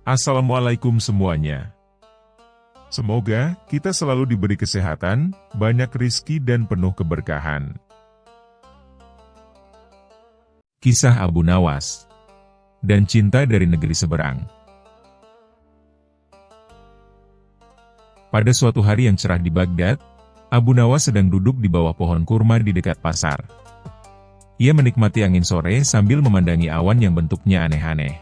Assalamualaikum semuanya. Semoga kita selalu diberi kesehatan, banyak rizki dan penuh keberkahan. Kisah Abu Nawas dan cinta dari negeri seberang. Pada suatu hari yang cerah di Baghdad, Abu Nawas sedang duduk di bawah pohon kurma di dekat pasar. Ia menikmati angin sore sambil memandangi awan yang bentuknya aneh-aneh.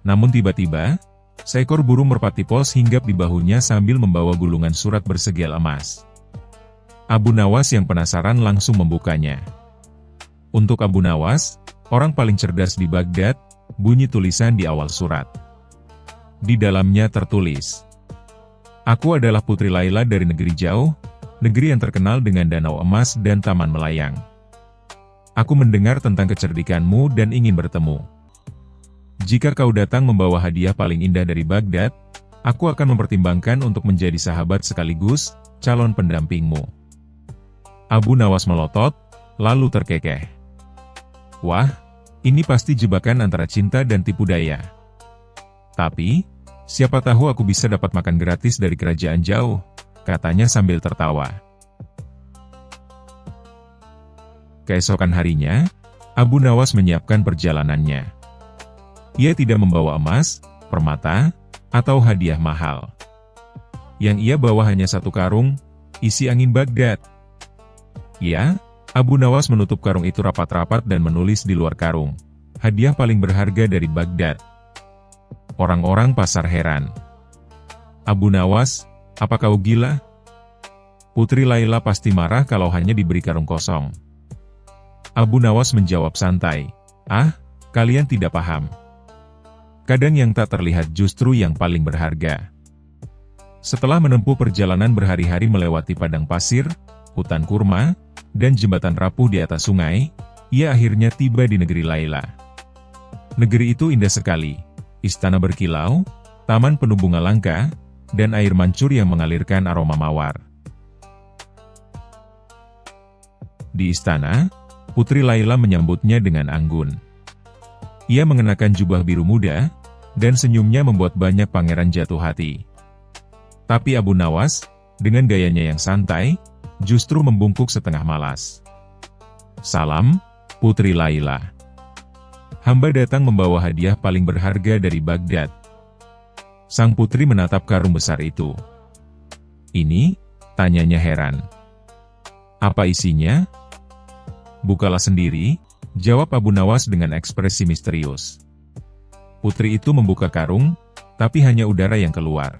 Namun tiba-tiba, seekor burung merpati polos hinggap di bahunya sambil membawa gulungan surat bersegel emas. Abu Nawas yang penasaran langsung membukanya. Untuk Abu Nawas, orang paling cerdas di Baghdad, bunyi tulisan di awal surat. Di dalamnya tertulis, "Aku adalah Putri Laila dari negeri jauh, negeri yang terkenal dengan danau emas dan taman melayang. Aku mendengar tentang kecerdikanmu dan ingin bertemu. Jika kau datang membawa hadiah paling indah dari Baghdad, aku akan mempertimbangkan untuk menjadi sahabat sekaligus calon pendampingmu." Abu Nawas melotot, lalu terkekeh. Wah, ini pasti jebakan antara cinta dan tipu daya. Tapi, siapa tahu aku bisa dapat makan gratis dari kerajaan jauh, katanya sambil tertawa. Keesokan harinya, Abu Nawas menyiapkan perjalanannya. Ia tidak membawa emas, permata, atau hadiah mahal. Yang ia bawa hanya satu karung, isi angin Baghdad. Ya, Abu Nawas menutup karung itu rapat-rapat dan menulis di luar karung, "Hadiah paling berharga dari Baghdad." Orang-orang pasar heran. "Abu Nawas, apa kau gila? Putri Laila pasti marah kalau hanya diberi karung kosong." Abu Nawas menjawab santai, "Ah, kalian tidak paham. Kadang yang tak terlihat justru yang paling berharga." Setelah menempuh perjalanan berhari-hari melewati padang pasir, hutan kurma, dan jembatan rapuh di atas sungai, ia akhirnya tiba di negeri Laila. Negeri itu indah sekali, istana berkilau, taman penuh bunga langka, dan air mancur yang mengalirkan aroma mawar. Di istana, Putri Laila menyambutnya dengan anggun. Ia mengenakan jubah biru muda, dan senyumnya membuat banyak pangeran jatuh hati. Tapi Abu Nawas, dengan gayanya yang santai, justru membungkuk setengah malas. "Salam, Putri Laila. Hamba datang membawa hadiah paling berharga dari Baghdad." Sang putri menatap karung besar itu. "Ini?" tanyanya heran. "Apa isinya?" "Bukalah sendiri," jawab Abu Nawas dengan ekspresi misterius. Putri itu membuka karung, tapi hanya udara yang keluar.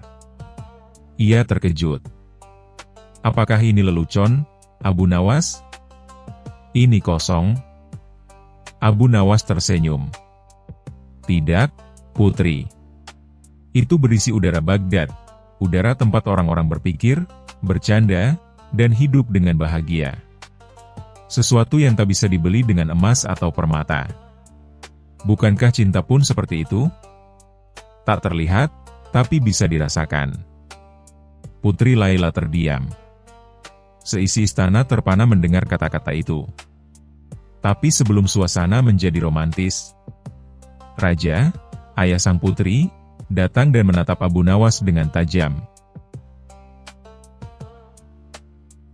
Ia terkejut. "Apakah ini lelucon, Abu Nawas?" "Ini kosong." Abu Nawas tersenyum. "Tidak, Putri. Itu berisi udara Baghdad, udara tempat orang-orang berpikir, bercanda, dan hidup dengan bahagia. Sesuatu yang tak bisa dibeli dengan emas atau permata. Bukankah cinta pun seperti itu? Tak terlihat, tapi bisa dirasakan." Putri Laila terdiam. Seisi istana terpana mendengar kata-kata itu. Tapi sebelum suasana menjadi romantis, Raja, ayah sang putri, datang dan menatap Abu Nawas dengan tajam.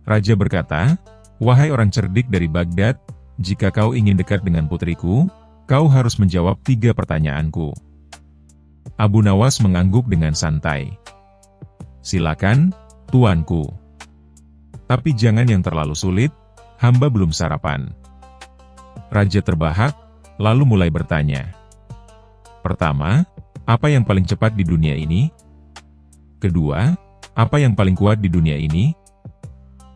Raja berkata, "Wahai orang cerdik dari Baghdad, jika kau ingin dekat dengan putriku, kau harus menjawab 3 pertanyaanku." Abu Nawas mengangguk dengan santai. "Silakan, tuanku. Tapi jangan yang terlalu sulit, hamba belum sarapan." Raja terbahak, lalu mulai bertanya. "Pertama, apa yang paling cepat di dunia ini? Kedua, apa yang paling kuat di dunia ini?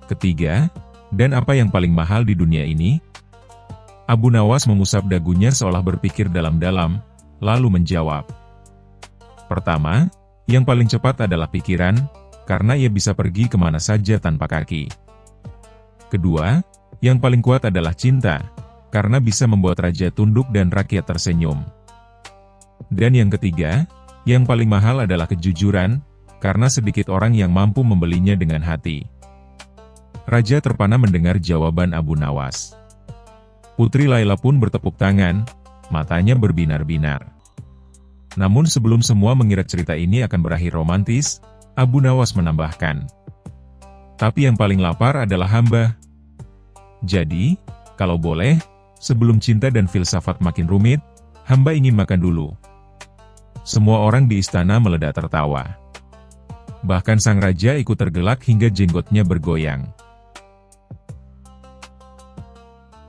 Ketiga, dan apa yang paling mahal di dunia ini?" Abu Nawas mengusap dagunya seolah berpikir dalam-dalam, lalu menjawab. "Pertama, yang paling cepat adalah pikiran, karena ia bisa pergi kemana saja tanpa kaki. Kedua, yang paling kuat adalah cinta, karena bisa membuat raja tunduk dan rakyat tersenyum. Dan yang ketiga, yang paling mahal adalah kejujuran, karena sedikit orang yang mampu membelinya dengan hati." Raja terpana mendengar jawaban Abu Nawas. Putri Laila pun bertepuk tangan, matanya berbinar-binar. Namun sebelum semua mengira cerita ini akan berakhir romantis, Abu Nawas menambahkan, "Tapi yang paling lapar adalah hamba. Jadi, kalau boleh, sebelum cinta dan filsafat makin rumit, hamba ingin makan dulu." Semua orang di istana meledak tertawa. Bahkan sang raja ikut tergelak hingga jenggotnya bergoyang.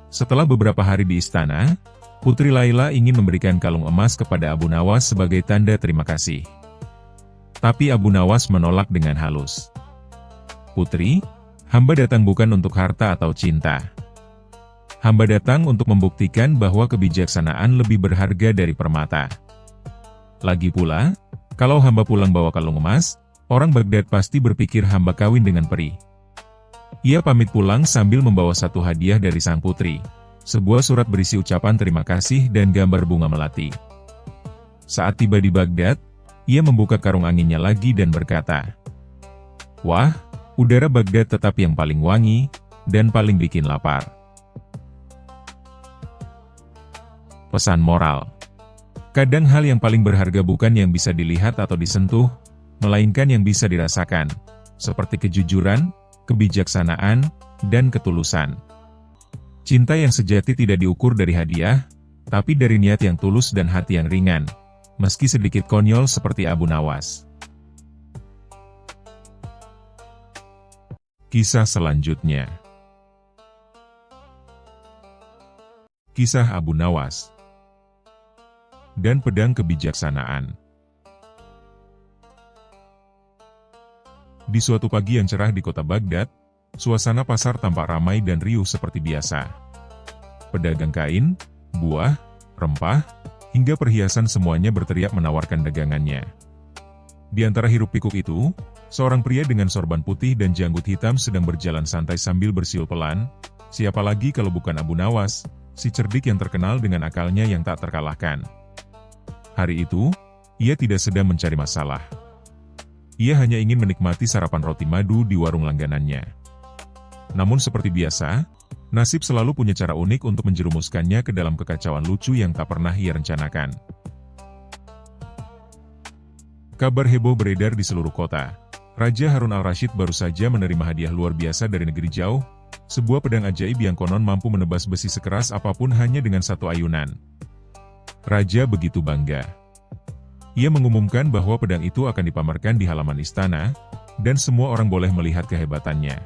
Setelah beberapa hari di istana, Putri Laila ingin memberikan kalung emas kepada Abu Nawas sebagai tanda terima kasih. Tapi Abu Nawas menolak dengan halus. "Putri, hamba datang bukan untuk harta atau cinta. Hamba datang untuk membuktikan bahwa kebijaksanaan lebih berharga dari permata. Lagi pula, kalau hamba pulang bawa kalung emas, orang Baghdad pasti berpikir hamba kawin dengan peri." Ia pamit pulang sambil membawa satu hadiah dari sang putri, sebuah surat berisi ucapan terima kasih dan gambar bunga melati. Saat tiba di Baghdad, ia membuka karung anginnya lagi dan berkata, "Wah, udara Baghdad tetap yang paling wangi, dan paling bikin lapar." Pesan moral. Kadang hal yang paling berharga bukan yang bisa dilihat atau disentuh, melainkan yang bisa dirasakan, seperti kejujuran, kebijaksanaan, dan ketulusan. Cinta yang sejati tidak diukur dari hadiah, tapi dari niat yang tulus dan hati yang ringan, meski sedikit konyol seperti Abu Nawas. Kisah selanjutnya. Kisah Abu Nawas dan pedang kebijaksanaan. Di suatu pagi yang cerah di kota Baghdad, suasana pasar tampak ramai dan riuh seperti biasa. Pedagang kain, buah, rempah, hingga perhiasan semuanya berteriak menawarkan dagangannya. Di antara hiruk-pikuk itu, seorang pria dengan sorban putih dan janggut hitam sedang berjalan santai sambil bersiul pelan. Siapa lagi kalau bukan Abu Nawas, si cerdik yang terkenal dengan akalnya yang tak terkalahkan. Hari itu, ia tidak sedang mencari masalah. Ia hanya ingin menikmati sarapan roti madu di warung langganannya. Namun seperti biasa, nasib selalu punya cara unik untuk menjerumuskannya ke dalam kekacauan lucu yang tak pernah ia rencanakan. Kabar heboh beredar di seluruh kota. Raja Harun al-Rashid baru saja menerima hadiah luar biasa dari negeri jauh, sebuah pedang ajaib yang konon mampu menebas besi sekeras apapun hanya dengan satu ayunan. Raja begitu bangga. Ia mengumumkan bahwa pedang itu akan dipamerkan di halaman istana, dan semua orang boleh melihat kehebatannya.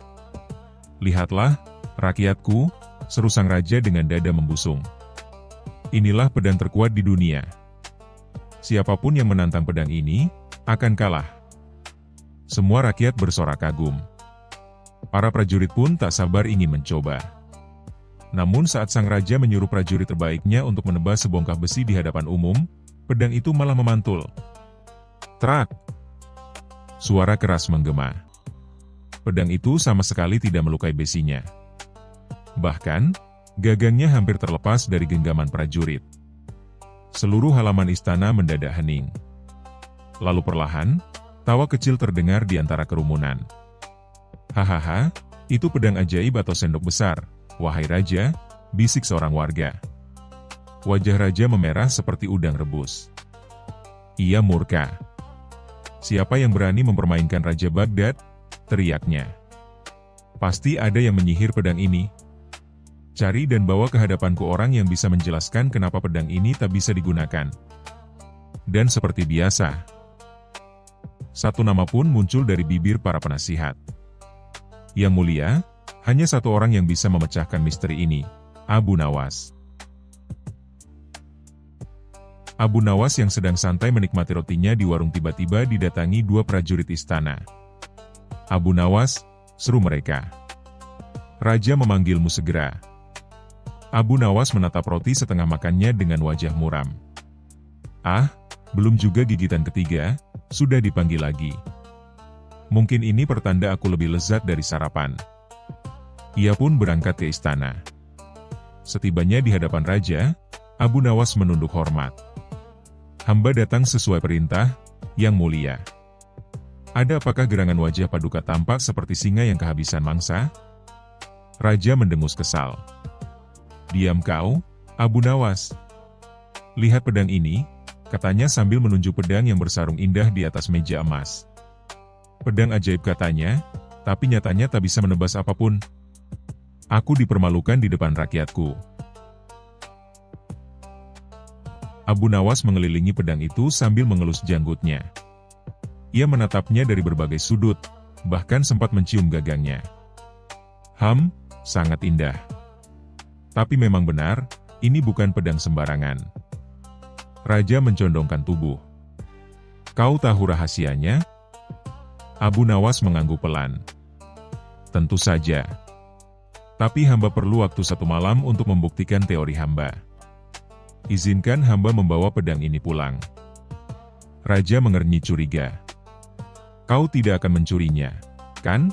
"Lihatlah, rakyatku," seru sang raja dengan dada membusung. "Inilah pedang terkuat di dunia. Siapapun yang menantang pedang ini, akan kalah." Semua rakyat bersorak kagum. Para prajurit pun tak sabar ingin mencoba. Namun saat sang raja menyuruh prajurit terbaiknya untuk menebas sebongkah besi di hadapan umum, pedang itu malah memantul. Trak! Suara keras menggema. Pedang itu sama sekali tidak melukai besinya. Bahkan, gagangnya hampir terlepas dari genggaman prajurit. Seluruh halaman istana mendadak hening. Lalu perlahan, tawa kecil terdengar di antara kerumunan. "Hahaha, itu pedang ajaib atau sendok besar, wahai raja," bisik seorang warga. Wajah raja memerah seperti udang rebus. Ia murka. "Siapa yang berani mempermainkan Raja Baghdad?" teriaknya. "Pasti ada yang menyihir pedang ini. Cari dan bawa ke hadapanku orang yang bisa menjelaskan kenapa pedang ini tak bisa digunakan." Dan seperti biasa, satu nama pun muncul dari bibir para penasihat. "Yang mulia, hanya satu orang yang bisa memecahkan misteri ini, Abu Nawas." Abu Nawas yang sedang santai menikmati rotinya di warung tiba-tiba didatangi dua prajurit istana. "Abu Nawas," seru mereka. "Raja memanggilmu segera." Abu Nawas menatap roti setengah makannya dengan wajah muram. "Ah, belum juga gigitan ketiga, sudah dipanggil lagi. Mungkin ini pertanda aku lebih lezat dari sarapan." Ia pun berangkat ke istana. Setibanya di hadapan raja, Abu Nawas menunduk hormat. "Hamba datang sesuai perintah, Yang Mulia." "Ada apakah?" Gerangan wajah Paduka tampak seperti singa yang kehabisan mangsa. Raja mendengus kesal. "Diam kau, Abu Nawas. Lihat pedang ini, katanya sambil menunjuk pedang yang bersarung indah di atas meja emas. Pedang ajaib katanya, tapi nyatanya tak bisa menebas apapun. Aku dipermalukan di depan rakyatku. Abu Nawas mengelilingi pedang itu sambil mengelus janggutnya. Ia menatapnya dari berbagai sudut, bahkan sempat mencium gagangnya. Sangat indah. Tapi memang benar, ini bukan pedang sembarangan. Raja mencondongkan tubuh. Kau tahu rahasianya? Abu Nawas mengangguk pelan. Tentu saja. Tapi hamba perlu waktu 1 malam untuk membuktikan teori hamba. Izinkan hamba membawa pedang ini pulang. Raja mengernyit curiga. Kau tidak akan mencurinya, kan?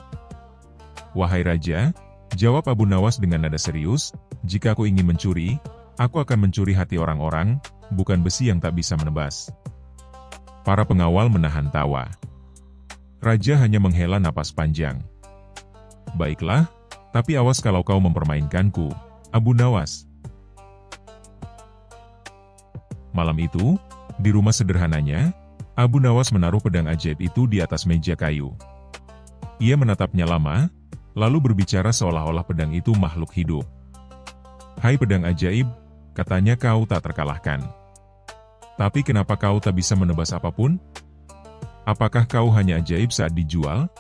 Wahai Raja, jawab Abu Nawas dengan nada serius, jika aku ingin mencuri, aku akan mencuri hati orang-orang, bukan besi yang tak bisa menebas. Para pengawal menahan tawa. Raja hanya menghela napas panjang. Baiklah, tapi awas kalau kau mempermainkanku, Abu Nawas. Malam itu, di rumah sederhananya, Abu Nawas menaruh pedang ajaib itu di atas meja kayu. Ia menatapnya lama, lalu berbicara seolah-olah pedang itu makhluk hidup. Hai pedang ajaib, katanya kau tak terkalahkan. Tapi kenapa kau tak bisa menebas apapun? Apakah kau hanya ajaib saat dijual?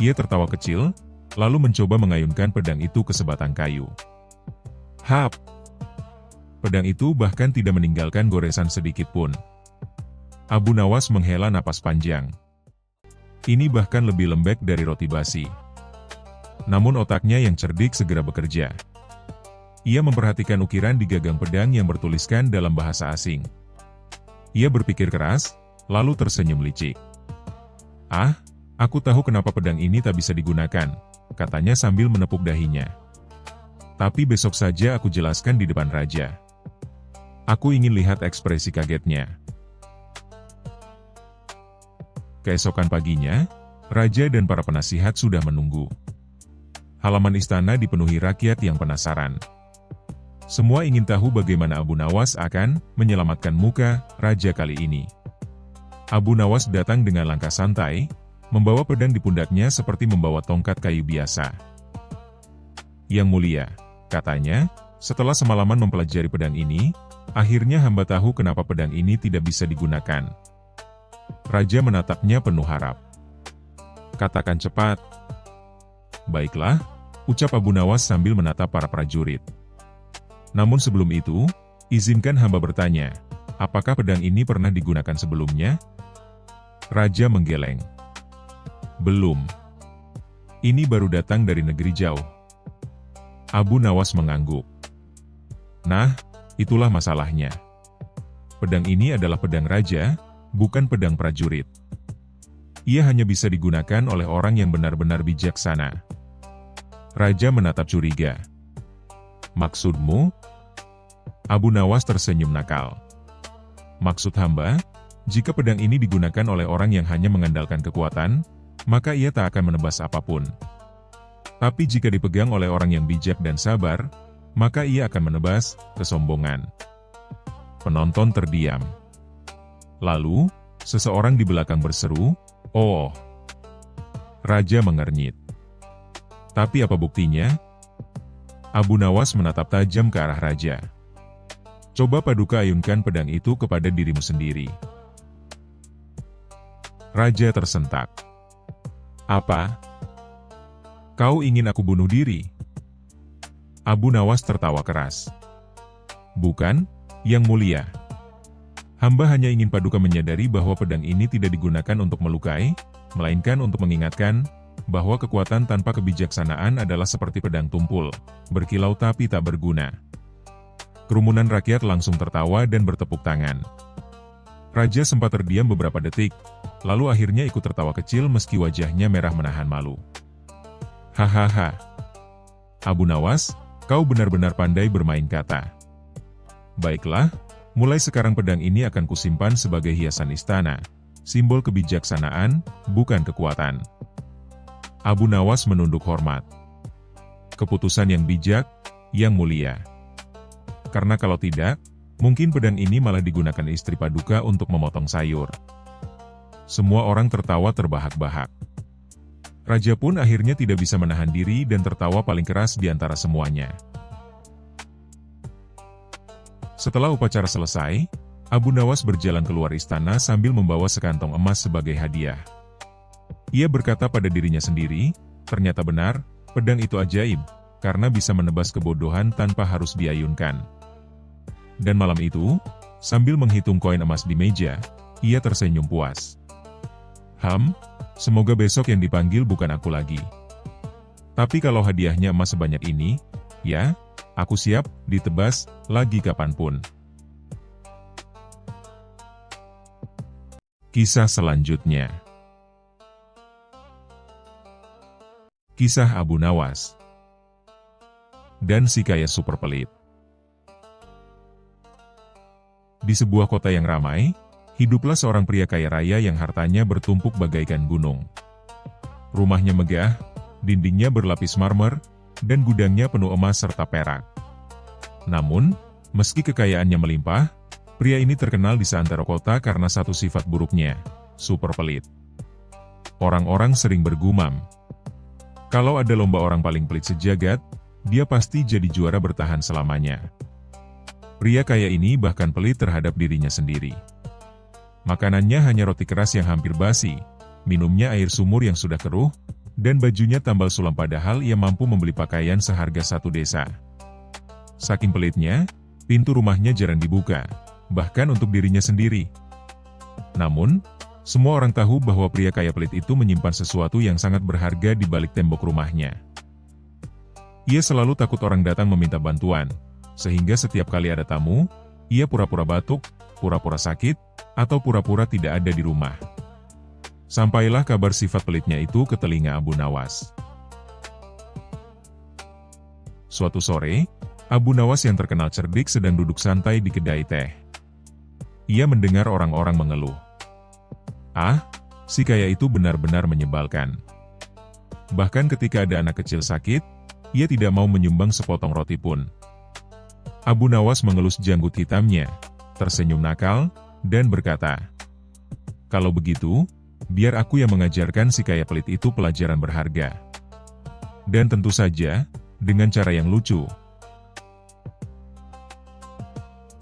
Ia tertawa kecil, lalu mencoba mengayunkan pedang itu ke sebatang kayu. Hap! Pedang itu bahkan tidak meninggalkan goresan sedikit pun. Abu Nawas menghela napas panjang. Ini bahkan lebih lembek dari roti basi. Namun otaknya yang cerdik segera bekerja. Ia memperhatikan ukiran di gagang pedang yang bertuliskan dalam bahasa asing. Ia berpikir keras, lalu tersenyum licik. Ah, aku tahu kenapa pedang ini tak bisa digunakan, katanya sambil menepuk dahinya. Tapi besok saja aku jelaskan di depan raja. Aku ingin lihat ekspresi kagetnya. Keesokan paginya, raja dan para penasihat sudah menunggu. Halaman istana dipenuhi rakyat yang penasaran. Semua ingin tahu bagaimana Abu Nawas akan menyelamatkan muka raja kali ini. Abu Nawas datang dengan langkah santai, membawa pedang di pundaknya seperti membawa tongkat kayu biasa. Yang mulia, katanya, setelah semalaman mempelajari pedang ini, akhirnya hamba tahu kenapa pedang ini tidak bisa digunakan. Raja menatapnya penuh harap. Katakan cepat. Baiklah, ucap Abu Nawas sambil menatap para prajurit. Namun sebelum itu, izinkan hamba bertanya, apakah pedang ini pernah digunakan sebelumnya? Raja menggeleng. Belum. Ini baru datang dari negeri jauh. Abu Nawas mengangguk. Nah, itulah masalahnya. Pedang ini adalah pedang raja, bukan pedang prajurit. Ia hanya bisa digunakan oleh orang yang benar-benar bijaksana. Raja menatap curiga. Maksudmu? Abu Nawas tersenyum nakal. Maksud hamba, jika pedang ini digunakan oleh orang yang hanya mengandalkan kekuatan, maka ia tak akan menebas apapun. Tapi jika dipegang oleh orang yang bijak dan sabar, maka ia akan menebas kesombongan. Penonton terdiam. Lalu, seseorang di belakang berseru, "Oh!" Raja mengernyit. Tapi apa buktinya? Abu Nawas menatap tajam ke arah raja. Coba Paduka ayunkan pedang itu kepada dirimu sendiri. Raja tersentak. Apa? Kau ingin aku bunuh diri? Abu Nawas tertawa keras. Bukan, Yang Mulia. Hamba hanya ingin Paduka menyadari bahwa pedang ini tidak digunakan untuk melukai, melainkan untuk mengingatkan bahwa kekuatan tanpa kebijaksanaan adalah seperti pedang tumpul, berkilau tapi tak berguna. Kerumunan rakyat langsung tertawa dan bertepuk tangan. Raja sempat terdiam beberapa detik, lalu akhirnya ikut tertawa kecil meski wajahnya merah menahan malu. Hahaha. Abu Nawas, kau benar-benar pandai bermain kata. Baiklah, mulai sekarang pedang ini akan kusimpan sebagai hiasan istana, simbol kebijaksanaan, bukan kekuatan. Abu Nawas menunduk hormat. Keputusan yang bijak, Yang Mulia. Karena kalau tidak, Mungkin pedang ini malah digunakan istri Paduka untuk memotong sayur. Semua orang tertawa terbahak-bahak. Raja pun akhirnya tidak bisa menahan diri dan tertawa paling keras di antara semuanya. Setelah upacara selesai, Abu Nawas berjalan keluar istana sambil membawa sekantong emas sebagai hadiah. Ia berkata pada dirinya sendiri, ternyata benar, pedang itu ajaib, karena bisa menebas kebodohan tanpa harus diayunkan. Dan malam itu, sambil menghitung koin emas di meja, ia tersenyum puas. Semoga besok yang dipanggil bukan aku lagi. Tapi kalau hadiahnya emas sebanyak ini, ya, aku siap ditebas lagi kapanpun. Kisah selanjutnya. Kisah Abu Nawas dan si kaya super pelit. Di sebuah kota yang ramai, hiduplah seorang pria kaya raya yang hartanya bertumpuk bagaikan gunung. Rumahnya megah, dindingnya berlapis marmer, dan gudangnya penuh emas serta perak. Namun, meski kekayaannya melimpah, pria ini terkenal di seantero kota karena satu sifat buruknya, super pelit. Orang-orang sering bergumam, kalau ada lomba orang paling pelit sejagat, dia pasti jadi juara bertahan selamanya. Pria kaya ini bahkan pelit terhadap dirinya sendiri. Makanannya hanya roti keras yang hampir basi, minumnya air sumur yang sudah keruh, dan bajunya tambal sulam padahal ia mampu membeli pakaian seharga satu desa. Saking pelitnya, pintu rumahnya jarang dibuka, bahkan untuk dirinya sendiri. Namun, semua orang tahu bahwa pria kaya pelit itu menyimpan sesuatu yang sangat berharga di balik tembok rumahnya. Ia selalu takut orang datang meminta bantuan, sehingga setiap kali ada tamu, ia pura-pura batuk, pura-pura sakit, atau pura-pura tidak ada di rumah. Sampailah kabar sifat pelitnya itu ke telinga Abu Nawas. Suatu sore, Abu Nawas yang terkenal cerdik sedang duduk santai di kedai teh. Ia mendengar orang-orang mengeluh. Si kaya itu benar-benar menyebalkan. Bahkan ketika ada anak kecil sakit, ia tidak mau menyumbang sepotong roti pun. Abu Nawas mengelus janggut hitamnya, tersenyum nakal, dan berkata, "Kalau begitu, biar aku yang mengajarkan si kaya pelit itu pelajaran berharga. Dan tentu saja, dengan cara yang lucu."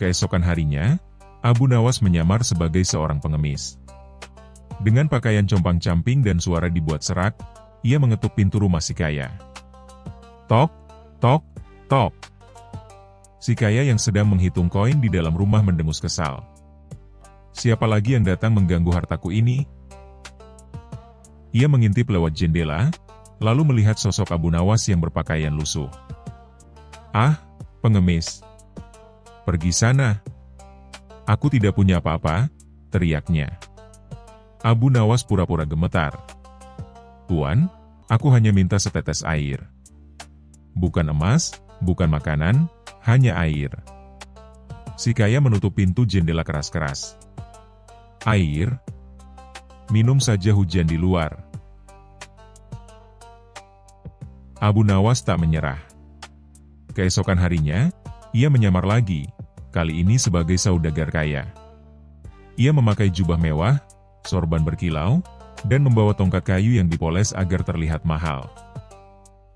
Keesokan harinya, Abu Nawas menyamar sebagai seorang pengemis. Dengan pakaian compang-camping dan suara dibuat serak, ia mengetuk pintu rumah si kaya. Tok, tok, tok. Si kaya yang sedang menghitung koin di dalam rumah mendengus kesal. Siapa lagi yang datang mengganggu hartaku ini? Ia mengintip lewat jendela, lalu melihat sosok Abu Nawas yang berpakaian lusuh. Pengemis. Pergi sana. Aku tidak punya apa-apa, teriaknya. Abu Nawas pura-pura gemetar. Tuan, aku hanya minta setetes air. Bukan emas, bukan makanan, hanya air. Si kaya menutup pintu jendela keras-keras. Air? Minum saja hujan di luar. Abu Nawas tak menyerah. Keesokan harinya, ia menyamar lagi, kali ini sebagai saudagar kaya. Ia memakai jubah mewah, sorban berkilau, dan membawa tongkat kayu yang dipoles agar terlihat mahal.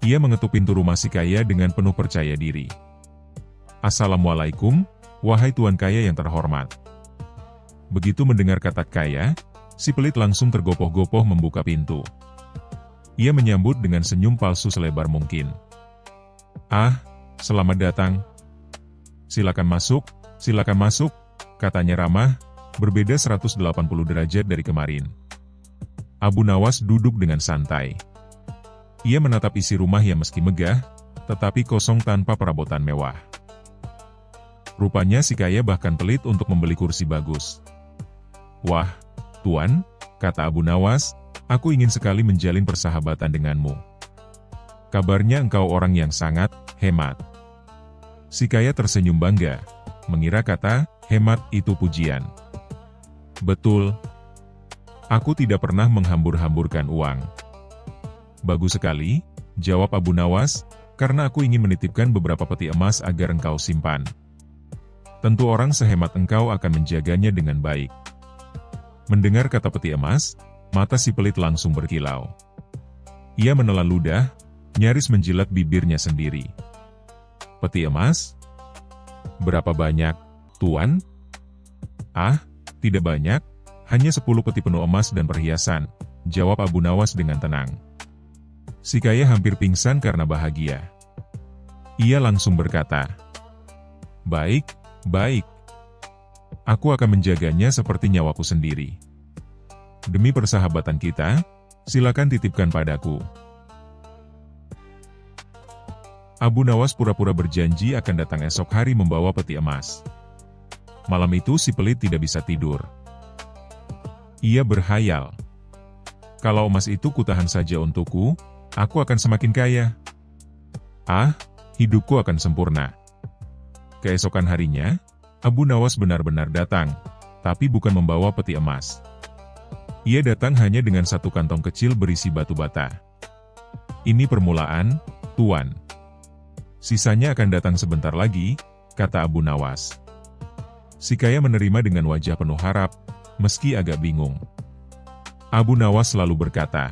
Ia mengetuk pintu rumah si kaya dengan penuh percaya diri. Assalamualaikum, wahai tuan kaya yang terhormat. Begitu mendengar kata kaya, si pelit langsung tergopoh-gopoh membuka pintu. Ia menyambut dengan senyum palsu selebar mungkin. Selamat datang. Silakan masuk, katanya ramah, berbeda 180 derajat dari kemarin. Abu Nawas duduk dengan santai. Ia menatap isi rumah yang meski megah, tetapi kosong tanpa perabotan mewah. Rupanya si kaya bahkan pelit untuk membeli kursi bagus. Wah, Tuan, kata Abu Nawas, aku ingin sekali menjalin persahabatan denganmu. Kabarnya engkau orang yang sangat hemat. Si kaya tersenyum bangga, mengira kata hemat itu pujian. Betul. Aku tidak pernah menghambur-hamburkan uang. Bagus sekali, jawab Abu Nawas, karena aku ingin menitipkan beberapa peti emas agar engkau simpan. tentu orang sehemat engkau akan menjaganya dengan baik. Mendengar kata peti emas, mata si pelit langsung berkilau. Ia menelan ludah, nyaris menjilat bibirnya sendiri. Peti emas? Berapa banyak, Tuan? Ah, tidak banyak, hanya 10 peti penuh emas dan perhiasan, jawab Abu Nawas dengan tenang. Si kaya hampir pingsan karena bahagia. Ia langsung berkata, "Baik, baik. Aku akan menjaganya seperti nyawaku sendiri. Demi persahabatan kita, silakan titipkan padaku." Abu Nawas pura-pura berjanji akan datang esok hari membawa peti emas. Malam itu si pelit tidak bisa tidur. Ia berhayal, "Kalau emas itu kutahan saja untukku, aku akan semakin kaya. Ah, hidupku akan sempurna." Keesokan harinya, Abu Nawas benar-benar datang, tapi bukan membawa peti emas. Ia datang hanya dengan satu kantong kecil berisi batu bata. "Ini permulaan, Tuan. Sisanya akan datang sebentar lagi," kata Abu Nawas. Si kaya menerima dengan wajah penuh harap, meski agak bingung. Abu Nawas selalu berkata,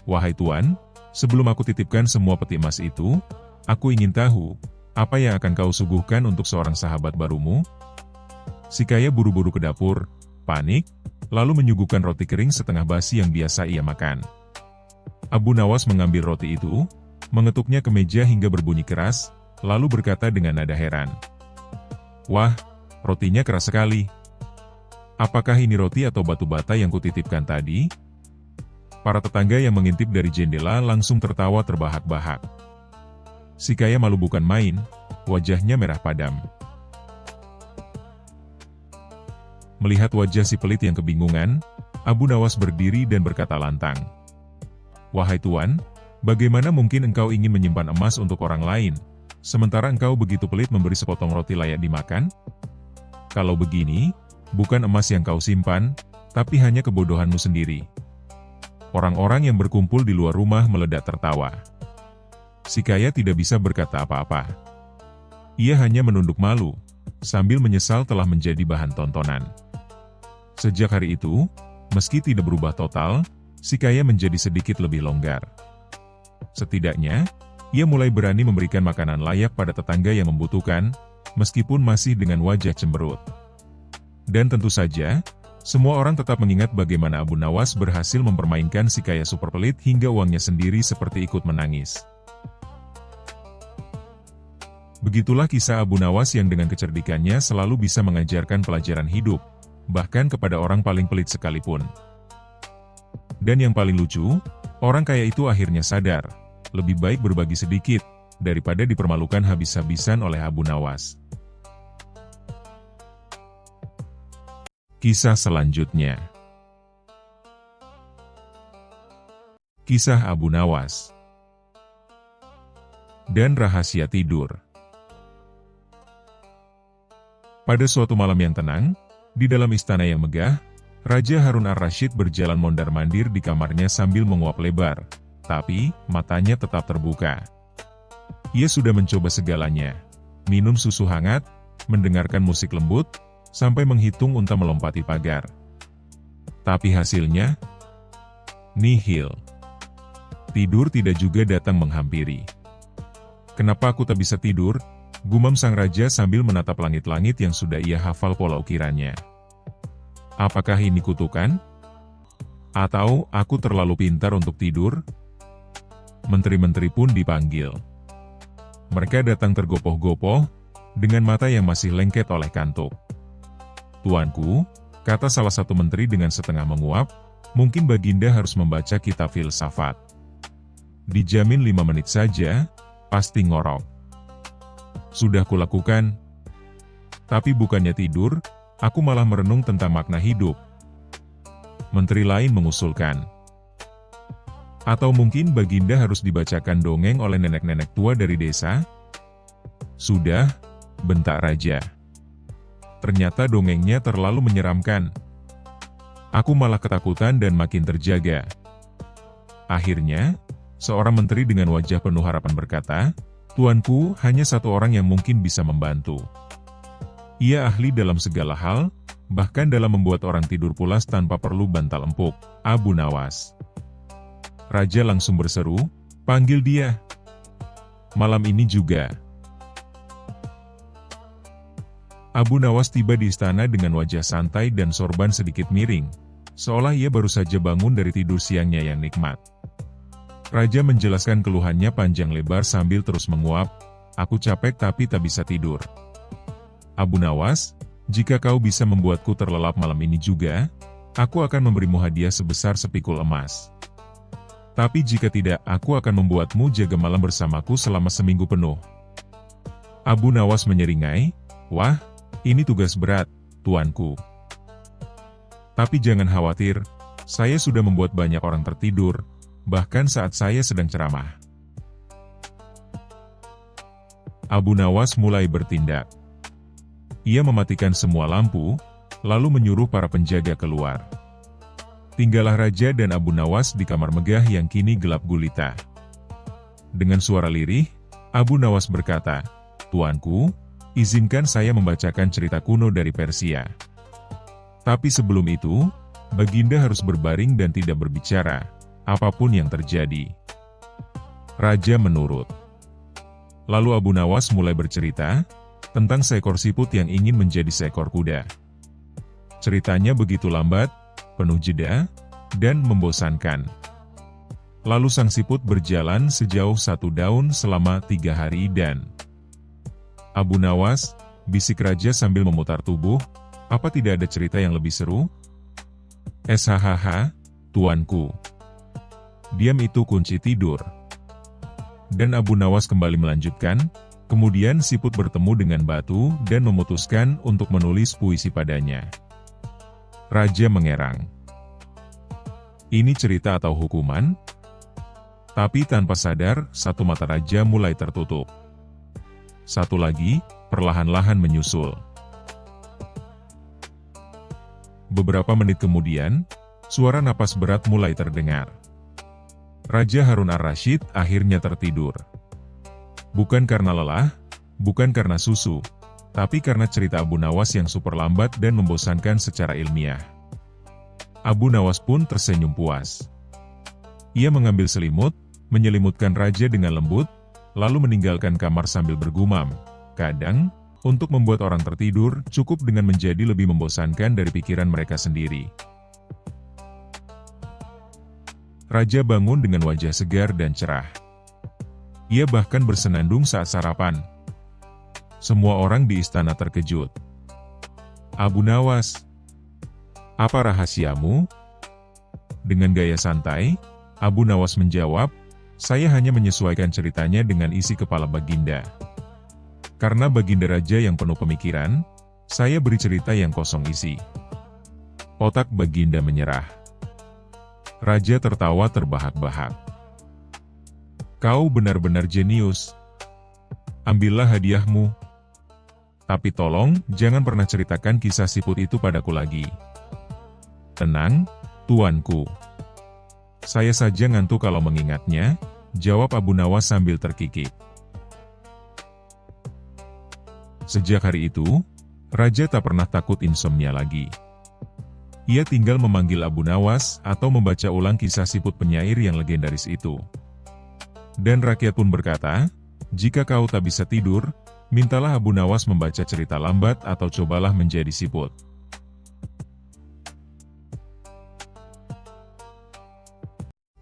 "Wahai Tuan, sebelum aku titipkan semua peti emas itu, aku ingin tahu, apa yang akan kau suguhkan untuk seorang sahabat barumu?" Si kaya buru-buru ke dapur, panik, lalu menyuguhkan roti kering setengah basi yang biasa ia makan. Abu Nawas mengambil roti itu, mengetuknya ke meja hingga berbunyi keras, lalu berkata dengan nada heran, "Wah, rotinya keras sekali. Apakah ini roti atau batu bata yang kutitipkan tadi?" Para tetangga yang mengintip dari jendela langsung tertawa terbahak-bahak. Si kaya malu bukan main, wajahnya merah padam. Melihat wajah si pelit yang kebingungan, Abu Nawas berdiri dan berkata lantang, "Wahai Tuan, bagaimana mungkin engkau ingin menyimpan emas untuk orang lain, sementara engkau begitu pelit memberi sepotong roti layak dimakan? Kalau begini, bukan emas yang kau simpan, tapi hanya kebodohanmu sendiri." Orang-orang yang berkumpul di luar rumah meledak tertawa. Si kaya tidak bisa berkata apa-apa. Ia hanya menunduk malu, sambil menyesal telah menjadi bahan tontonan. Sejak hari itu, meski tidak berubah total, si kaya menjadi sedikit lebih longgar. Setidaknya, ia mulai berani memberikan makanan layak pada tetangga yang membutuhkan, meskipun masih dengan wajah cemberut. Dan tentu saja, semua orang tetap mengingat bagaimana Abu Nawas berhasil mempermainkan si kaya super pelit hingga uangnya sendiri seperti ikut menangis. Begitulah kisah Abu Nawas yang dengan kecerdikannya selalu bisa mengajarkan pelajaran hidup, bahkan kepada orang paling pelit sekalipun. Dan yang paling lucu, orang kaya itu akhirnya sadar, lebih baik berbagi sedikit, daripada dipermalukan habis-habisan oleh Abu Nawas. Kisah selanjutnya. Kisah Abu Nawas dan rahasia tidur. Pada suatu malam yang tenang, di dalam istana yang megah, Raja Harun ar-Rasyid berjalan mondar-mandir di kamarnya sambil menguap lebar, tapi matanya tetap terbuka. Ia sudah mencoba segalanya, minum susu hangat, mendengarkan musik lembut, sampai menghitung unta melompati pagar. Tapi hasilnya, nihil. Tidur tidak juga datang menghampiri. "Kenapa aku tak bisa tidur?" gumam sang raja sambil menatap langit-langit yang sudah ia hafal pola ukirannya. "Apakah ini kutukan? Atau aku terlalu pintar untuk tidur?" Menteri-menteri pun dipanggil. Mereka datang tergopoh-gopoh, dengan mata yang masih lengket oleh kantuk. "Tuanku," kata salah satu menteri dengan setengah menguap, "mungkin Baginda harus membaca kitab filsafat. Dijamin 5 menit saja, pasti ngorok." "Sudah kulakukan. Tapi bukannya tidur, aku malah merenung tentang makna hidup." Menteri lain mengusulkan. "Atau mungkin Baginda harus dibacakan dongeng oleh nenek-nenek tua dari desa?" "Sudah," bentak raja. "Ternyata dongengnya terlalu menyeramkan. Aku malah ketakutan dan makin terjaga." Akhirnya, seorang menteri dengan wajah penuh harapan berkata, "Tuanku, hanya satu orang yang mungkin bisa membantu." Ia ahli dalam segala hal, bahkan dalam membuat orang tidur pulas tanpa perlu bantal empuk. Abu Nawas. Raja langsung berseru, "Panggil dia. Malam ini juga." Abu Nawas tiba di istana dengan wajah santai dan sorban sedikit miring, seolah ia baru saja bangun dari tidur siangnya yang nikmat. Raja menjelaskan keluhannya panjang lebar sambil terus menguap, "Aku capek tapi tak bisa tidur. Abu Nawas, jika kau bisa membuatku terlelap malam ini juga, aku akan memberimu hadiah sebesar sepikul emas. Tapi jika tidak, aku akan membuatmu jaga malam bersamaku selama seminggu penuh." Abu Nawas menyeringai, "Wah, ini tugas berat, tuanku. Tapi jangan khawatir, saya sudah membuat banyak orang tertidur, bahkan saat saya sedang ceramah." Abu Nawas mulai bertindak. Ia mematikan semua lampu, lalu menyuruh para penjaga keluar. Tinggallah Raja dan Abu Nawas di kamar megah yang kini gelap gulita. Dengan suara lirih, Abu Nawas berkata, "Tuanku, izinkan saya membacakan cerita kuno dari Persia. Tapi sebelum itu, Baginda harus berbaring dan tidak berbicara, apapun yang terjadi." Raja menurut. Lalu Abu Nawas mulai bercerita tentang seekor siput yang ingin menjadi seekor kuda. Ceritanya begitu lambat, penuh jeda, dan membosankan. Lalu sang siput berjalan sejauh 1 daun selama 3 hari dan... "Abu Nawas," bisik Raja sambil memutar tubuh, "apa tidak ada cerita yang lebih seru?" "SHHH, tuanku. Diam itu kunci tidur." Dan Abu Nawas kembali melanjutkan, kemudian siput bertemu dengan batu dan memutuskan untuk menulis puisi padanya. Raja mengerang. Ini cerita atau hukuman? Tapi tanpa sadar, satu mata Raja mulai tertutup. Satu lagi, perlahan-lahan menyusul. Beberapa menit kemudian, suara napas berat mulai terdengar. Raja Harun ar-Rasyid akhirnya tertidur. Bukan karena lelah, bukan karena susu, tapi karena cerita Abu Nawas yang super lambat dan membosankan secara ilmiah. Abu Nawas pun tersenyum puas. Ia mengambil selimut, menyelimutkan Raja dengan lembut, lalu meninggalkan kamar sambil bergumam, "Kadang, untuk membuat orang tertidur, cukup dengan menjadi lebih membosankan dari pikiran mereka sendiri." Raja bangun dengan wajah segar dan cerah. Ia bahkan bersenandung saat sarapan. Semua orang di istana terkejut. "Abu Nawas, apa rahasiamu?" Dengan gaya santai, Abu Nawas menjawab, "Saya hanya menyesuaikan ceritanya dengan isi kepala Baginda. Karena Baginda Raja yang penuh pemikiran, saya beri cerita yang kosong isi." Otak Baginda menyerah. Raja tertawa terbahak-bahak. "Kau benar-benar jenius. Ambillah hadiahmu. Tapi tolong, jangan pernah ceritakan kisah siput itu padaku lagi." "Tenang, tuanku. Saya saja ngantuk kalau mengingatnya," jawab Abu Nawas sambil terkikik. Sejak hari itu, Raja tak pernah takut insomnia lagi. Ia tinggal memanggil Abu Nawas atau membaca ulang kisah siput penyair yang legendaris itu. Dan rakyat pun berkata, "Jika kau tak bisa tidur, mintalah Abu Nawas membaca cerita lambat atau cobalah menjadi siput."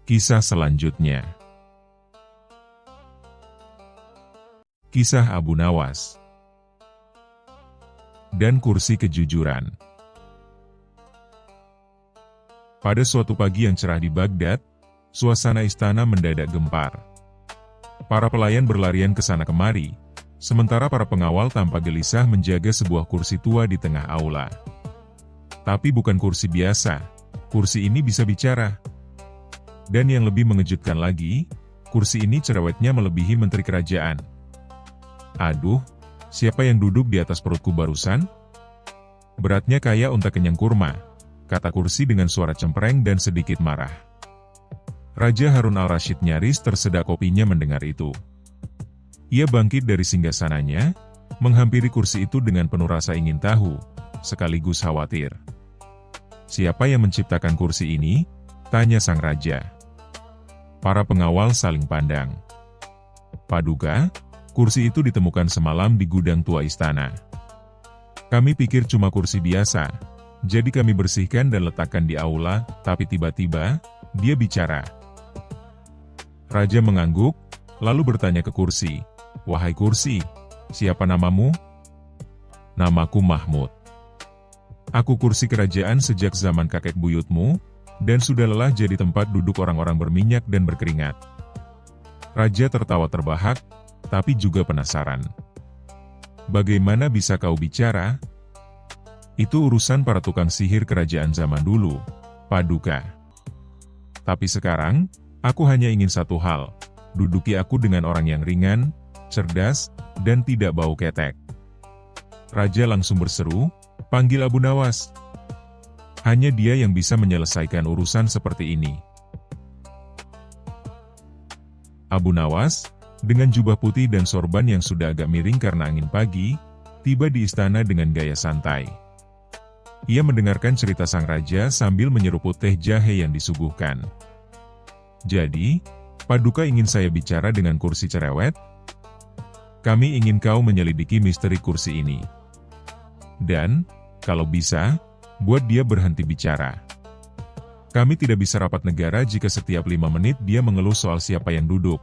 Kisah selanjutnya. Kisah Abu Nawas dan kursi kejujuran. Pada suatu pagi yang cerah di Baghdad, suasana istana mendadak gempar. Para pelayan berlarian ke sana kemari, sementara para pengawal tanpa gelisah menjaga sebuah kursi tua di tengah aula. Tapi bukan kursi biasa, kursi ini bisa bicara. Dan yang lebih mengejutkan lagi, kursi ini cerewetnya melebihi menteri kerajaan. "Aduh, siapa yang duduk di atas perutku barusan? Beratnya kayak unta kenyang kurma," kata kursi dengan suara cempreng dan sedikit marah. Raja Harun al-Rasyid nyaris tersedak kopinya mendengar itu. Ia bangkit dari singgasananya, menghampiri kursi itu dengan penuh rasa ingin tahu, sekaligus khawatir. "Siapa yang menciptakan kursi ini?" tanya sang raja. Para pengawal saling pandang. "Paduka, kursi itu ditemukan semalam di gudang tua istana. Kami pikir cuma kursi biasa, jadi kami bersihkan dan letakkan di aula, tapi tiba-tiba, dia bicara." Raja mengangguk, lalu bertanya ke kursi, "Wahai kursi, siapa namamu?" "Namaku Mahmud. Aku kursi kerajaan sejak zaman kakek buyutmu, dan sudah lelah jadi tempat duduk orang-orang berminyak dan berkeringat." Raja tertawa terbahak, tapi juga penasaran. "Bagaimana bisa kau bicara?" "Itu urusan para tukang sihir kerajaan zaman dulu, Paduka. Tapi sekarang, aku hanya ingin satu hal, duduki aku dengan orang yang ringan, cerdas, dan tidak bau ketek." Raja langsung berseru, "Panggil Abu Nawas. Hanya dia yang bisa menyelesaikan urusan seperti ini." Abu Nawas, dengan jubah putih dan sorban yang sudah agak miring karena angin pagi, tiba di istana dengan gaya santai. Ia mendengarkan cerita sang raja sambil menyeruput teh jahe yang disuguhkan. "Jadi, Paduka ingin saya bicara dengan kursi cerewet? Kami ingin kau menyelidiki misteri kursi ini. Dan, kalau bisa, buat dia berhenti bicara. Kami tidak bisa rapat negara jika setiap 5 menit dia mengeluh soal siapa yang duduk."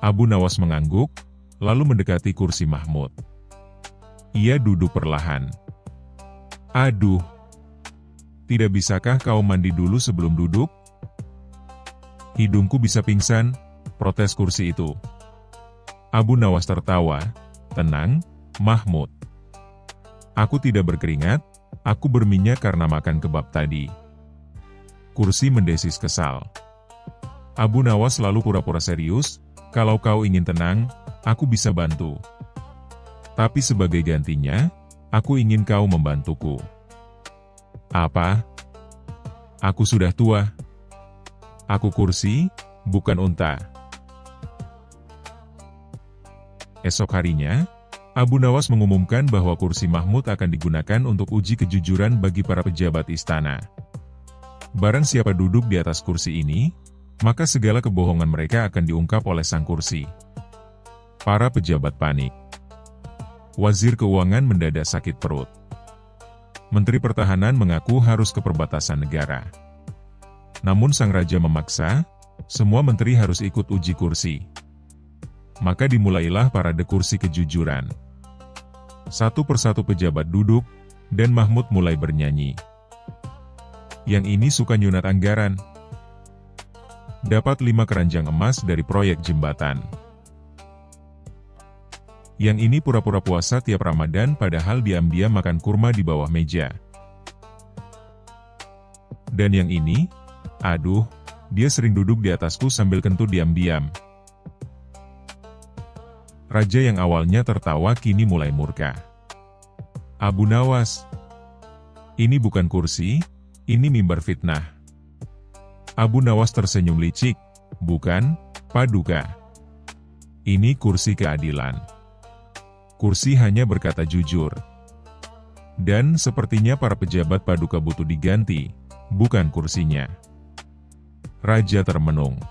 Abu Nawas mengangguk, lalu mendekati kursi Mahmud. Ia duduk perlahan. "Aduh, tidak bisakah kau mandi dulu sebelum duduk?" "Hidungku bisa pingsan," protes kursi itu. Abu Nawas tertawa, "Tenang, Mahmud. Aku tidak berkeringat, aku berminyak karena makan kebab tadi." Kursi mendesis kesal. Abu Nawas lalu pura-pura serius, "Kalau kau ingin tenang, aku bisa bantu. Tapi sebagai gantinya, aku ingin kau membantuku." "Apa?" "Aku sudah tua. Aku kursi, bukan unta." Esok harinya, Abu Nawas mengumumkan bahwa kursi Mahmud akan digunakan untuk uji kejujuran bagi para pejabat istana. Barang siapa duduk di atas kursi ini, maka segala kebohongan mereka akan diungkap oleh sang kursi. Para pejabat panik. Wazir Keuangan mendadak sakit perut. Menteri Pertahanan mengaku harus ke perbatasan negara. Namun sang raja memaksa, semua menteri harus ikut uji kursi. Maka dimulailah parade kursi kejujuran. Satu persatu pejabat duduk, dan Mahmud mulai bernyanyi. "Yang ini suka nyunat anggaran. Dapat 5 keranjang emas dari proyek jembatan. Yang ini pura-pura puasa tiap Ramadan padahal diam-diam makan kurma di bawah meja. Dan yang ini, aduh, dia sering duduk di atasku sambil kentut diam-diam." Raja yang awalnya tertawa kini mulai murka. "Abu Nawas, ini bukan kursi, ini mimbar fitnah." Abu Nawas tersenyum licik, "Bukan, Paduka. Ini kursi keadilan. Kursi hanya berkata jujur. Dan sepertinya para pejabat Paduka butuh diganti, bukan kursinya." Raja termenung.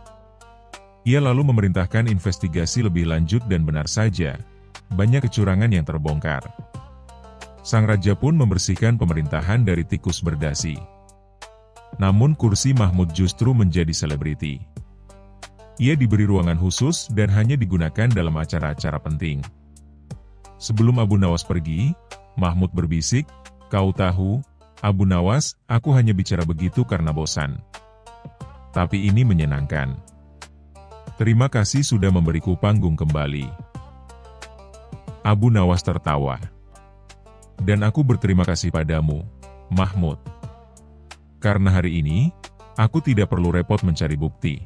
Ia lalu memerintahkan investigasi lebih lanjut dan benar saja, banyak kecurangan yang terbongkar. Sang raja pun membersihkan pemerintahan dari tikus berdasi. Namun kursi Mahmud justru menjadi selebriti. Ia diberi ruangan khusus dan hanya digunakan dalam acara-acara penting. Sebelum Abu Nawas pergi, Mahmud berbisik, "Kau tahu, Abu Nawas, aku hanya bicara begitu karena bosan. Tapi ini menyenangkan. Terima kasih sudah memberiku panggung kembali." Abu Nawas tertawa. "Dan aku berterima kasih padamu, Mahmud. Karena hari ini, aku tidak perlu repot mencari bukti.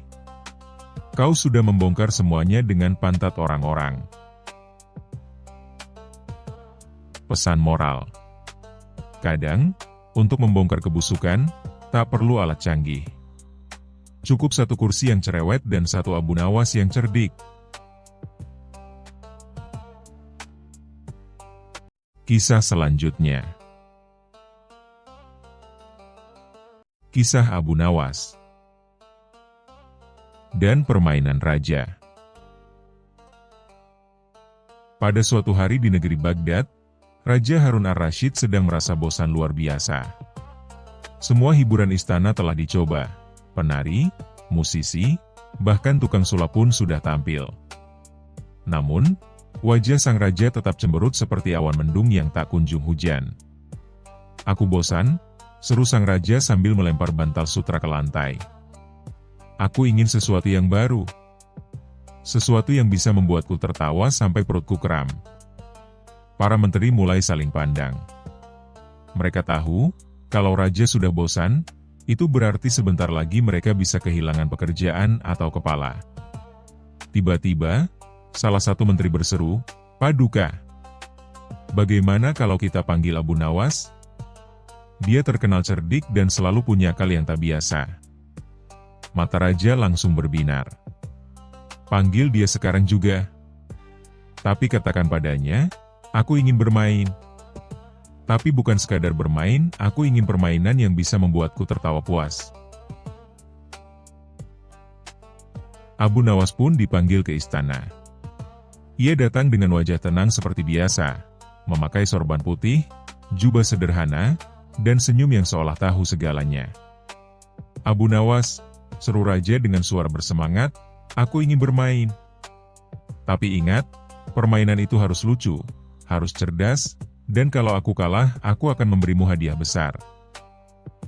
Kau sudah membongkar semuanya dengan pantat orang-orang." Pesan moral. Kadang, untuk membongkar kebusukan, tak perlu alat canggih. Cukup satu kursi yang cerewet dan satu Abu Nawas yang cerdik. Kisah selanjutnya. Kisah Abu Nawas dan permainan raja. Pada suatu hari di negeri Baghdad, Raja Harun ar-Rasyid sedang merasa bosan luar biasa. Semua hiburan istana telah dicoba. Penari, musisi, bahkan tukang sulap pun sudah tampil. Namun, wajah sang raja tetap cemberut seperti awan mendung yang tak kunjung hujan. "Aku bosan," seru sang raja sambil melempar bantal sutra ke lantai. "Aku ingin sesuatu yang baru. Sesuatu yang bisa membuatku tertawa sampai perutku kram." Para menteri mulai saling pandang. Mereka tahu, kalau raja sudah bosan, itu berarti sebentar lagi mereka bisa kehilangan pekerjaan atau kepala. Tiba-tiba, salah satu menteri berseru, "Paduka, bagaimana kalau kita panggil Abu Nawas? Dia terkenal cerdik dan selalu punya akal yang tak biasa." Mata raja langsung berbinar. "Panggil dia sekarang juga. Tapi katakan padanya, aku ingin bermain. Tapi bukan sekadar bermain, aku ingin permainan yang bisa membuatku tertawa puas." Abu Nawas pun dipanggil ke istana. Ia datang dengan wajah tenang seperti biasa, memakai sorban putih, jubah sederhana, dan senyum yang seolah tahu segalanya. "Abu Nawas," seru raja dengan suara bersemangat, "aku ingin bermain. Tapi ingat, permainan itu harus lucu, harus cerdas, dan kalau aku kalah, aku akan memberimu hadiah besar.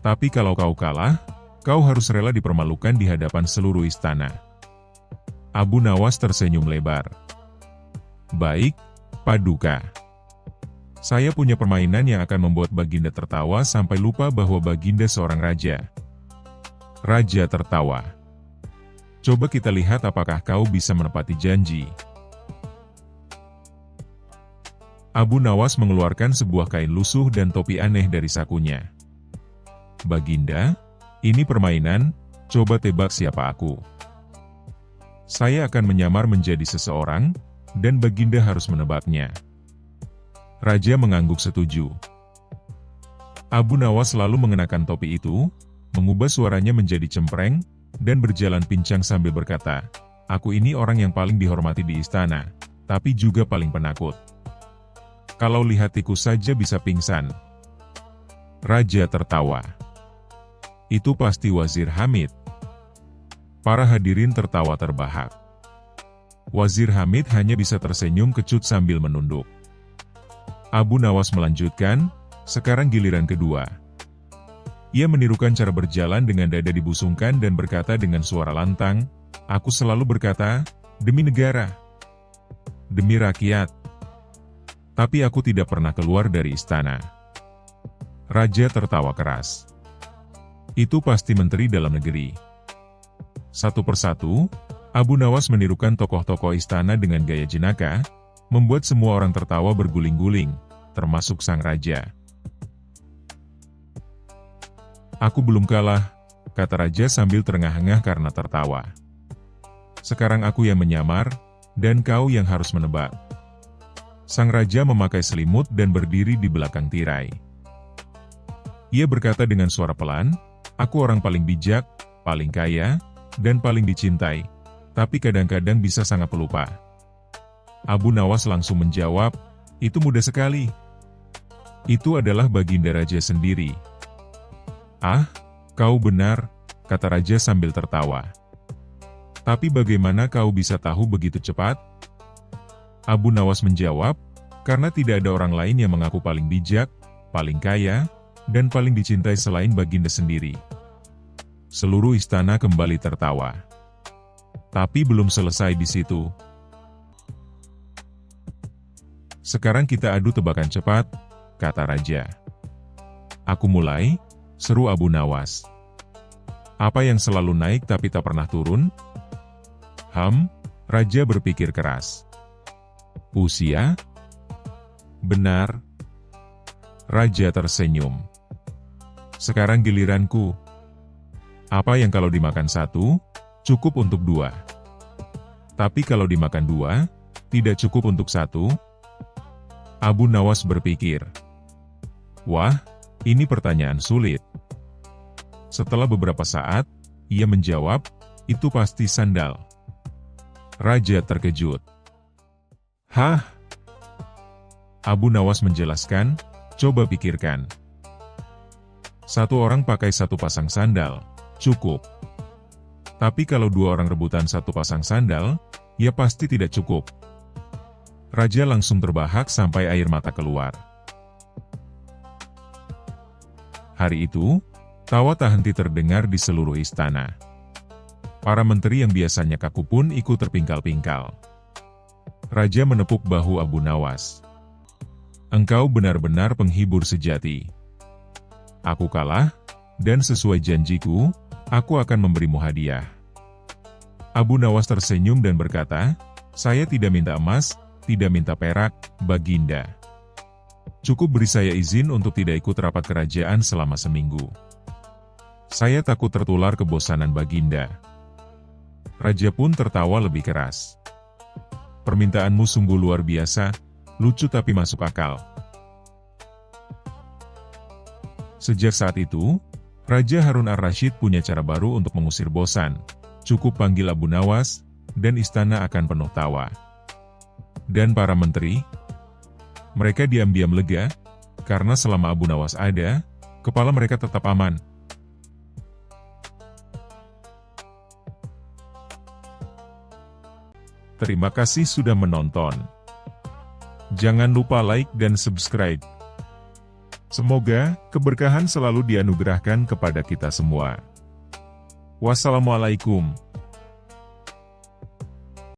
Tapi kalau kau kalah, kau harus rela dipermalukan di hadapan seluruh istana." Abu Nawas tersenyum lebar. "Baik, Paduka. Saya punya permainan yang akan membuat Baginda tertawa sampai lupa bahwa Baginda seorang raja." Raja tertawa. "Coba kita lihat apakah kau bisa menepati janji." Abu Nawas mengeluarkan sebuah kain lusuh dan topi aneh dari sakunya. "Baginda, ini permainan, coba tebak siapa aku. Saya akan menyamar menjadi seseorang, dan Baginda harus menebaknya." Raja mengangguk setuju. Abu Nawas lalu mengenakan topi itu, mengubah suaranya menjadi cempreng, dan berjalan pincang sambil berkata, "Aku ini orang yang paling dihormati di istana, tapi juga paling penakut. Kalau lihat tikus saja bisa pingsan." Raja tertawa. "Itu pasti Wazir Hamid." Para hadirin tertawa terbahak. Wazir Hamid hanya bisa tersenyum kecut sambil menunduk. Abu Nawas melanjutkan, "Sekarang giliran kedua." Ia menirukan cara berjalan dengan dada dibusungkan dan berkata dengan suara lantang, "Aku selalu berkata, demi negara, demi rakyat. Tapi aku tidak pernah keluar dari istana." Raja tertawa keras. "Itu pasti menteri dalam negeri." Satu persatu, Abu Nawas menirukan tokoh-tokoh istana dengan gaya jenaka, membuat semua orang tertawa berguling-guling, termasuk sang raja. "Aku belum kalah," kata raja sambil terengah-engah karena tertawa. "Sekarang aku yang menyamar, dan kau yang harus menebak." Sang raja memakai selimut dan berdiri di belakang tirai. Ia berkata dengan suara pelan, "Aku orang paling bijak, paling kaya, dan paling dicintai, tapi kadang-kadang bisa sangat pelupa." Abu Nawas langsung menjawab, "Itu mudah sekali. Itu adalah Baginda Raja sendiri." "Ah, kau benar," kata raja sambil tertawa. "Tapi bagaimana kau bisa tahu begitu cepat?" Abu Nawas menjawab, "Karena tidak ada orang lain yang mengaku paling bijak, paling kaya, dan paling dicintai selain Baginda sendiri." Seluruh istana kembali tertawa. Tapi belum selesai di situ. "Sekarang kita adu tebakan cepat," kata raja. "Aku mulai," seru Abu Nawas. "Apa yang selalu naik tapi tak pernah turun?" Raja berpikir keras. "Usia?" "Benar." Raja tersenyum. "Sekarang giliranku. Apa yang kalau dimakan satu, cukup untuk dua? Tapi kalau dimakan dua, tidak cukup untuk satu?" Abu Nawas berpikir, "Wah, ini pertanyaan sulit." Setelah beberapa saat, ia menjawab, "Itu pasti sandal." Raja terkejut. "Hah?" Abu Nawas menjelaskan, "Coba pikirkan. Satu orang pakai satu pasang sandal, cukup. Tapi kalau dua orang rebutan satu pasang sandal, ya pasti tidak cukup." Raja langsung terbahak sampai air mata keluar. Hari itu, tawa tak henti terdengar di seluruh istana. Para menteri yang biasanya kaku pun ikut terpingkal-pingkal. Raja menepuk bahu Abu Nawas. "Engkau benar-benar penghibur sejati. Aku kalah, dan sesuai janjiku, aku akan memberimu hadiah." Abu Nawas tersenyum dan berkata, "Saya tidak minta emas, tidak minta perak, Baginda. Cukup beri saya izin untuk tidak ikut rapat kerajaan selama seminggu. Saya takut tertular kebosanan Baginda." Raja pun tertawa lebih keras. "Permintaanmu sungguh luar biasa, lucu tapi masuk akal." Sejak saat itu, Raja Harun ar-Rasyid punya cara baru untuk mengusir bosan. Cukup panggil Abu Nawas, dan istana akan penuh tawa. Dan para menteri, mereka diam-diam lega, karena selama Abu Nawas ada, kepala mereka tetap aman. Terima kasih sudah menonton. Jangan lupa like dan subscribe. Semoga keberkahan selalu dianugerahkan kepada kita semua. Wassalamualaikum.